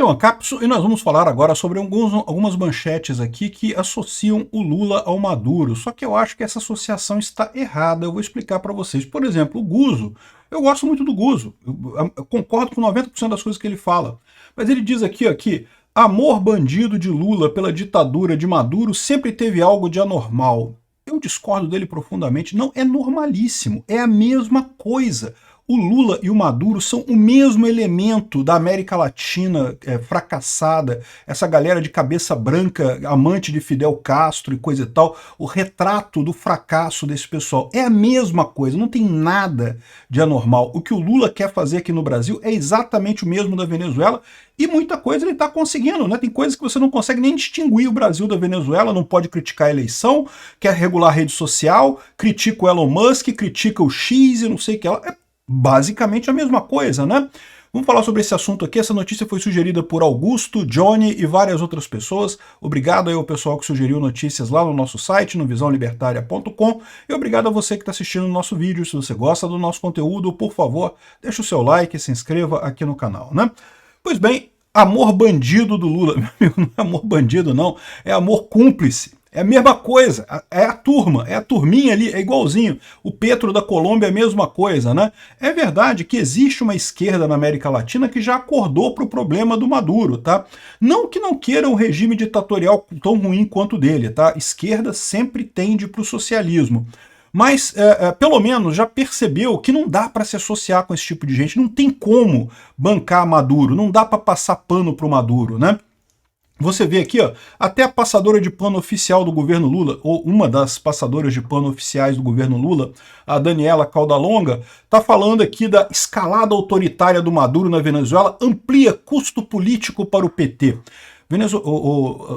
aqui é o Ancapso e nós vamos falar agora sobre algumas manchetes aqui que associam o Lula ao Maduro. Só que eu acho que essa associação está errada, eu vou explicar para vocês. Por exemplo, o Guzzo, eu gosto muito do Guzzo, eu concordo com 90% das coisas que ele fala. Mas ele diz aqui, ó, que amor bandido de Lula pela ditadura de Maduro sempre teve algo de anormal. Eu discordo dele profundamente, não é normalíssimo, é a mesma coisa. O Lula e o Maduro são o mesmo elemento da América Latina fracassada, essa galera de cabeça branca, amante de Fidel Castro e coisa e tal, o retrato do fracasso desse pessoal. É a mesma coisa, não tem nada de anormal. O que o Lula quer fazer aqui no Brasil é exatamente o mesmo da Venezuela, e muita coisa ele está conseguindo, né? Tem coisas que você não consegue nem distinguir o Brasil da Venezuela, não pode criticar a eleição, quer regular a rede social, critica o Elon Musk, critica o X e não sei o que lá. É basicamente a mesma coisa, né? Vamos falar sobre esse assunto aqui. Essa notícia foi sugerida por Augusto, Johnny e várias outras pessoas. Obrigado aí ao pessoal que sugeriu notícias lá no nosso site, no visãolibertaria.com, e obrigado a você que está assistindo o nosso vídeo. Se você gosta do nosso conteúdo, por favor, deixa o seu like e se inscreva aqui no canal, né? Pois bem, amor bandido do Lula. Meu amigo, não é amor bandido não, é amor cúmplice. É a mesma coisa, é a turma, é a turminha ali, é igualzinho. O Petro da Colômbia é a mesma coisa, né? É verdade que existe uma esquerda na América Latina que já acordou para o problema do Maduro, tá? Não que não queira um regime ditatorial tão ruim quanto o dele, tá? Esquerda sempre tende para o socialismo. Mas, pelo menos, já percebeu que não dá para se associar com esse tipo de gente, não tem como bancar Maduro, não dá para passar pano para o Maduro, né? Você vê aqui, ó, até a passadora de pano oficial do governo Lula, ou uma das passadoras de pano oficiais do governo Lula, a Daniela Caldalonga, está falando aqui da escalada autoritária do Maduro na Venezuela, amplia custo político para o PT.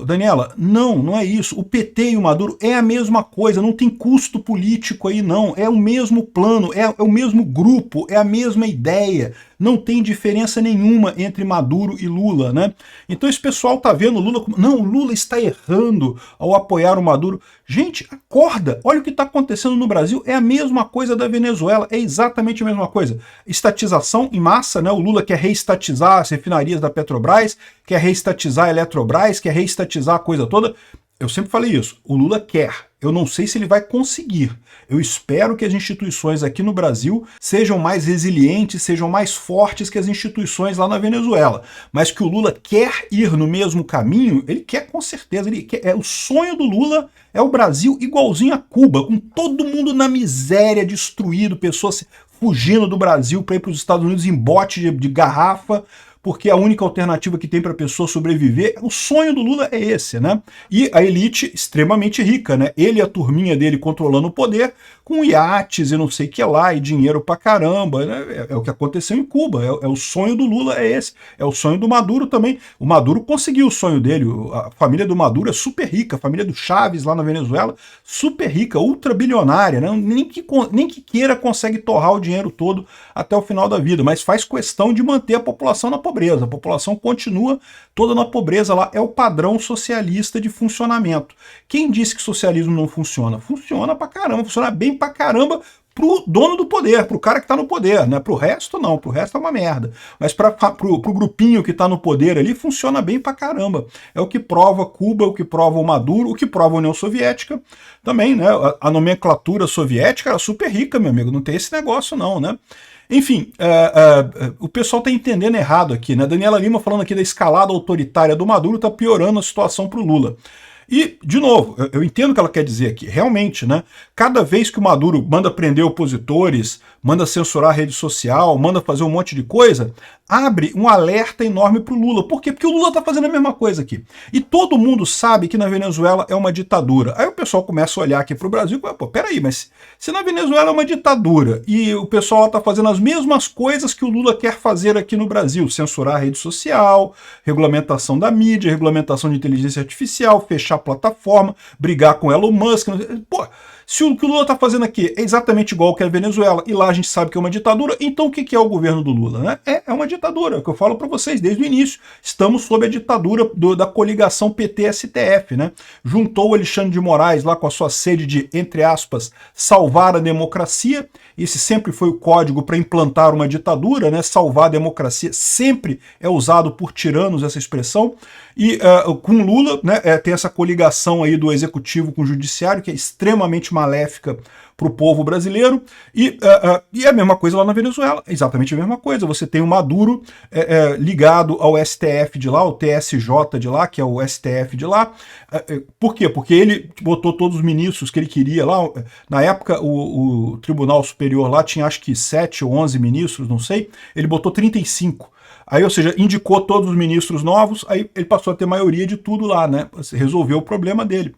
Daniela, não é isso. O PT e o Maduro é a mesma coisa, não tem custo político aí não, é o mesmo plano, é o mesmo grupo, é a mesma ideia, não tem diferença nenhuma entre Maduro e Lula, né? Então esse pessoal tá vendo o Lula como, não, o Lula está errando ao apoiar o Maduro. Gente, acorda, olha o que está acontecendo no Brasil, é a mesma coisa da Venezuela, é exatamente a mesma coisa. Estatização em massa, né? O Lula quer reestatizar as refinarias da Petrobras, quer reestatizar a Eletrobras, quer reestatizar a coisa toda. Eu sempre falei isso, o Lula quer, eu não sei se ele vai conseguir. Eu espero que as instituições aqui no Brasil sejam mais resilientes, sejam mais fortes que as instituições lá na Venezuela. Mas que o Lula quer ir no mesmo caminho, ele quer com certeza. O sonho do Lula é o Brasil igualzinho a Cuba, com todo mundo na miséria, destruído, pessoas fugindo do Brasil para ir para os Estados Unidos em bote de garrafa, porque a única alternativa que tem para a pessoa sobreviver, o sonho do Lula é esse, né? E a elite extremamente rica, né? Ele e a turminha dele controlando o poder, com iates e não sei o que lá, e dinheiro pra caramba, né? É o que aconteceu em Cuba, é o sonho do Lula, é esse. É o sonho do Maduro também. O Maduro conseguiu o sonho dele, a família do Maduro é super rica, a família do Chaves lá na Venezuela, super rica, ultra bilionária, né? Nem que queira consegue torrar o dinheiro todo até o final da vida, mas faz questão de manter a população na pobreza. A população continua toda na pobreza lá. É o padrão socialista de funcionamento. Quem disse que socialismo não funciona? Funciona pra caramba, funciona bem pra caramba pro dono do poder, pro cara que tá no poder, né? Pro resto não, pro resto é uma merda. Mas pro grupinho que tá no poder ali, funciona bem pra caramba. É o que prova Cuba, o que prova o Maduro, o que prova a União Soviética também, né? A nomenclatura soviética era super rica, meu amigo, não tem esse negócio não, né? Enfim, o pessoal está entendendo errado aqui, né? Daniela Lima falando aqui da escalada autoritária do Maduro está piorando a situação para o Lula. E, de novo, eu entendo o que ela quer dizer aqui, realmente, né? Cada vez que o Maduro manda prender opositores, manda censurar a rede social, manda fazer um monte de coisa, abre um alerta enorme para o Lula. Por quê? Porque o Lula está fazendo a mesma coisa aqui. E todo mundo sabe que na Venezuela é uma ditadura. Aí o pessoal começa a olhar aqui para o Brasil e fala, pô, peraí, mas se na Venezuela é uma ditadura e o pessoal está fazendo as mesmas coisas que o Lula quer fazer aqui no Brasil, censurar a rede social, regulamentação da mídia, regulamentação de inteligência artificial, fechar a plataforma, brigar com Elon Musk, pô, se o que o Lula está fazendo aqui é exatamente igual que a Venezuela, e lá lá a gente sabe que é uma ditadura, então o que é o governo do Lula, né? É uma ditadura, é o que eu falo para vocês desde o início. Estamos sob a ditadura da coligação PT-STF, né? Juntou o Alexandre de Moraes lá com a sua sede de, entre aspas, salvar a democracia. Esse sempre foi o código para implantar uma ditadura, né? Salvar a democracia sempre é usado por tiranos essa expressão. E com Lula, né, tem essa coligação aí do executivo com o judiciário, que é extremamente maléfica para o povo brasileiro, e a mesma coisa lá na Venezuela, exatamente a mesma coisa. Você tem o Maduro ligado ao STF de lá, o TSJ de lá, que é o STF de lá. Por quê? Porque ele botou todos os ministros que ele queria lá. Na época, o Tribunal Superior lá tinha acho que 7 ou 11 ministros, não sei, ele botou 35. Aí, ou seja, indicou todos os ministros novos, aí ele passou a ter maioria de tudo lá, né? Resolveu o problema dele.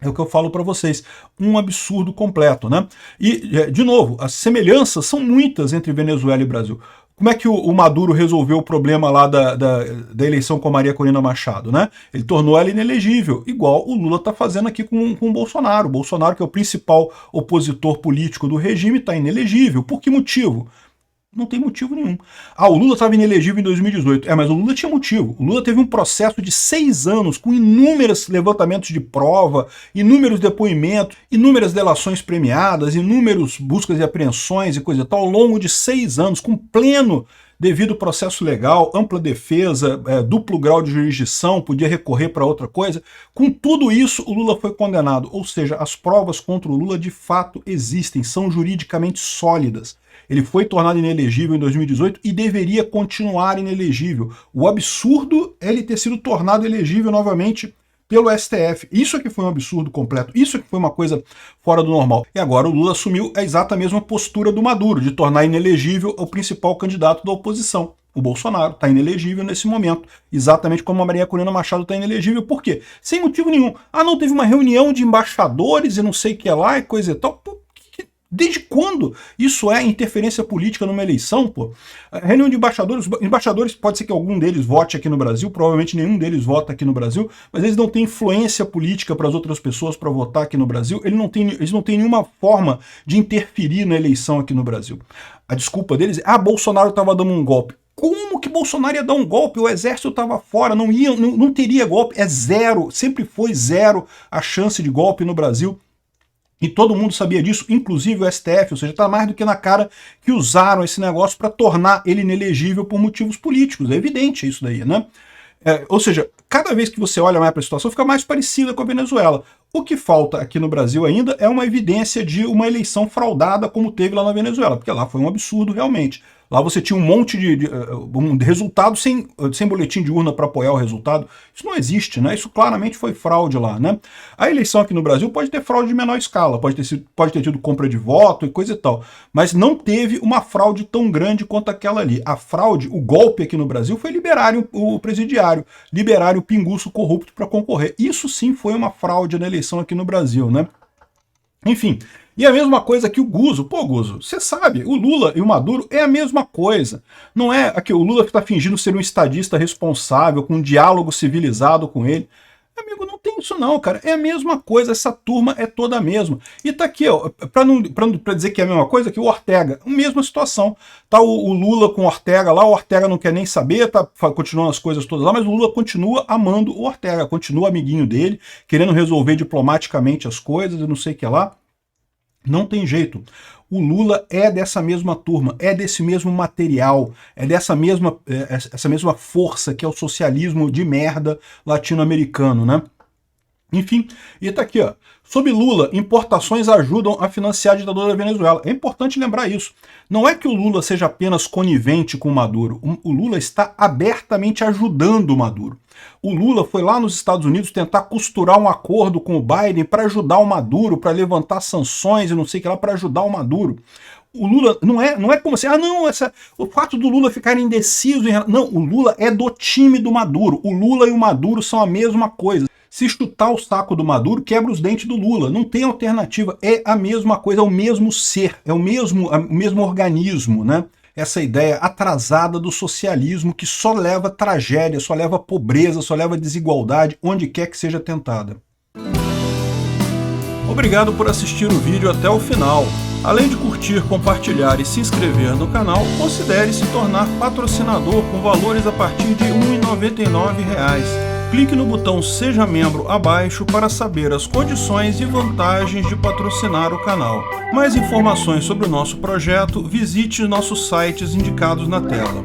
É o que eu falo para vocês, um absurdo completo, né? E, de novo, as semelhanças são muitas entre Venezuela e Brasil. Como é que o Maduro resolveu o problema lá da eleição com a Maria Corina Machado, né? Ele tornou ela inelegível, igual o Lula está fazendo aqui com o Bolsonaro. O Bolsonaro, que é o principal opositor político do regime, está inelegível. Por que motivo? Não tem motivo nenhum. O Lula estava inelegível em 2018. Mas o Lula tinha motivo. O Lula teve um processo de 6 anos com inúmeros levantamentos de prova, inúmeros depoimentos, inúmeras delações premiadas, inúmeros buscas e apreensões e coisa e tal, ao longo de 6 anos, com pleno devido processo legal, ampla defesa, duplo grau de jurisdição, podia recorrer para outra coisa. Com tudo isso, o Lula foi condenado. Ou seja, as provas contra o Lula de fato existem, são juridicamente sólidas. Ele foi tornado inelegível em 2018 e deveria continuar inelegível. O absurdo é ele ter sido tornado elegível novamente pelo STF. Isso aqui foi um absurdo completo, isso aqui foi uma coisa fora do normal. E agora o Lula assumiu a exata mesma postura do Maduro, de tornar inelegível o principal candidato da oposição. O Bolsonaro está inelegível nesse momento, exatamente como a Maria Corina Machado está inelegível. Por quê? Sem motivo nenhum. Não teve uma reunião de embaixadores e não sei o que lá e coisa e tal. Desde quando isso é interferência política numa eleição, pô? A reunião de embaixadores, pode ser que algum deles vote aqui no Brasil, provavelmente nenhum deles vota aqui no Brasil, mas eles não têm influência política para as outras pessoas para votar aqui no Brasil, eles não têm nenhuma forma de interferir na eleição aqui no Brasil. A desculpa deles é, Bolsonaro estava dando um golpe. Como que Bolsonaro ia dar um golpe? O exército estava fora, não teria golpe, é zero, sempre foi zero a chance de golpe no Brasil. E todo mundo sabia disso, inclusive o STF, ou seja, está mais do que na cara que usaram esse negócio para tornar ele inelegível por motivos políticos. É evidente isso daí, né? Ou seja, cada vez que você olha mais para a situação, fica mais parecida com a Venezuela. O que falta aqui no Brasil ainda é uma evidência de uma eleição fraudada como teve lá na Venezuela, porque lá foi um absurdo realmente. Lá você tinha um monte de resultado sem boletim de urna para apoiar o resultado. Isso não existe, né? Isso claramente foi fraude lá, né? A eleição aqui no Brasil pode ter fraude de menor escala, pode ter tido compra de voto e coisa e tal, mas não teve uma fraude tão grande quanto aquela ali. A fraude, o golpe aqui no Brasil foi liberarem o presidiário, liberarem o pinguço corrupto para concorrer. Isso sim foi uma fraude na eleição aqui no Brasil, né? Enfim, e a mesma coisa que o Guzzo. Pô, Guzzo, você sabe, o Lula e o Maduro é a mesma coisa. Não é aqui o Lula que está fingindo ser um estadista responsável, com um diálogo civilizado com ele. Amigo, não tem isso não, cara. É a mesma coisa, essa turma é toda a mesma. E tá aqui, ó, pra dizer que é a mesma coisa, que o Ortega, a mesma situação. Tá o Lula com o Ortega lá, o Ortega não quer nem saber, tá continuando as coisas todas lá, mas o Lula continua amando o Ortega, continua amiguinho dele, querendo resolver diplomaticamente as coisas e não sei o que lá. Não tem jeito. O Lula é dessa mesma turma, é desse mesmo material, é essa mesma força que é o socialismo de merda latino-americano, né? Enfim, e tá aqui, ó. Sob Lula, importações ajudam a financiar a ditadura da Venezuela. É importante lembrar isso. Não é que o Lula seja apenas conivente com o Maduro. O Lula está abertamente ajudando o Maduro. O Lula foi lá nos Estados Unidos tentar costurar um acordo com o Biden para ajudar o Maduro, para levantar sanções e não sei o que lá, para ajudar o Maduro. O Lula não é como assim, o fato do Lula ficar indeciso. Não, o Lula é do time do Maduro. O Lula e o Maduro são a mesma coisa. Se chutar o saco do Maduro, quebra os dentes do Lula. Não tem alternativa. É a mesma coisa, é o mesmo ser, é o mesmo organismo, né? Essa ideia atrasada do socialismo que só leva tragédia, só leva pobreza, só leva desigualdade, onde quer que seja tentada. Obrigado por assistir o vídeo até o final. Além de curtir, compartilhar e se inscrever no canal, considere se tornar patrocinador com valores a partir de R$ 1,99. Clique no botão Seja Membro abaixo para saber as condições e vantagens de patrocinar o canal. Mais informações sobre o nosso projeto, visite nossos sites indicados na tela.